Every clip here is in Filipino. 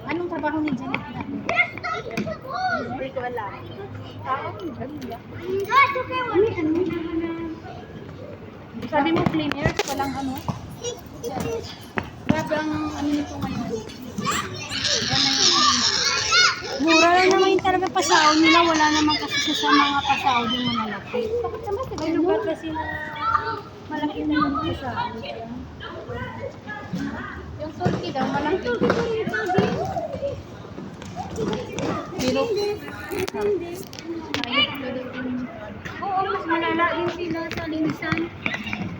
Anong trabaho ni Janet na? Hindi ko alam. Sabi mo cleaners, walang ano? Grabe ang ano nito ngayon. Mura lang naman yung talaga pasahod nila. Wala naman kasi sa mga pasahod yung malaki. Bakit sa mas May lugar kasi na malaki na yung pasahod. yung turkey daw, malaki. Pero, Oo, mas malalain sila sa linisan.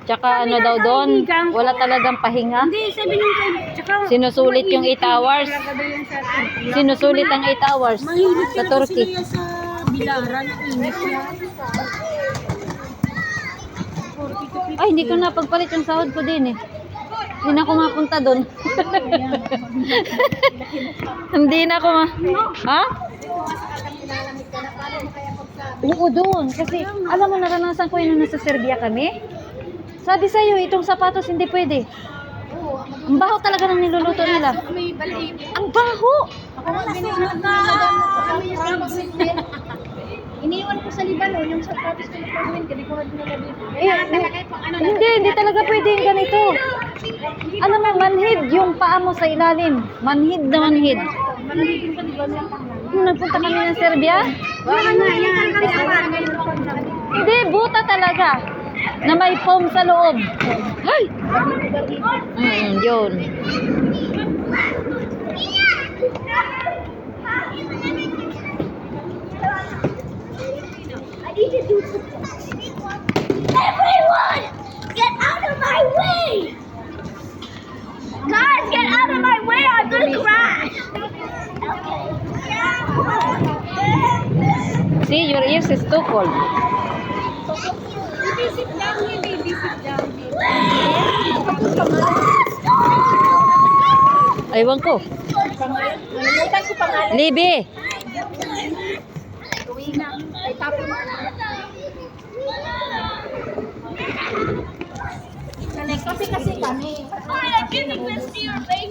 Tsaka ano daw doon, wala talagang pahinga. Hindi, sabi nung tsaka Sinusulit yung 8 hours. talaga daw yan sa Turkey. Sinusulit ang 8 hours Mahilig sa talaga Turkey. sila yan sa bilaran, init niya. Ay, hindi ko na pagpalit yung sahod ko din eh. Hindi na ako mapunta doon. Hindi na ako Ha? Oo, doon. Kasi, alam mo, naranasan ko yun nung nasa Serbia kami. Sabi sa'yo, itong sapatos hindi pwede. Ang baho talaga ng niluluto nila. may balahibo. Ang baho! Ako nga binunod na iniwan ko sa Libanon yung sapatos ko na pagawin, kinikuhan ko na dito. Hindi talaga pwede yung ganito. Alam mo, manhid yung paa mo sa ilalim. Manhid na manhid. Manahigin pa Libanon. Nung nagpunta kami ng Serbia, hindi, buta talaga. Na may foam sa loob. Ay! Yun. Everyone, get out of my way! Guys, get out of my way! I'm gonna crash. See, your ears is too cold. Sit down here, baby. Sit down here. Aywan ko. Nalimutan ko pangalan. Libby! Uwi na. Ay, tapos Nag-coffee kasi kami. I'm giving this to your face.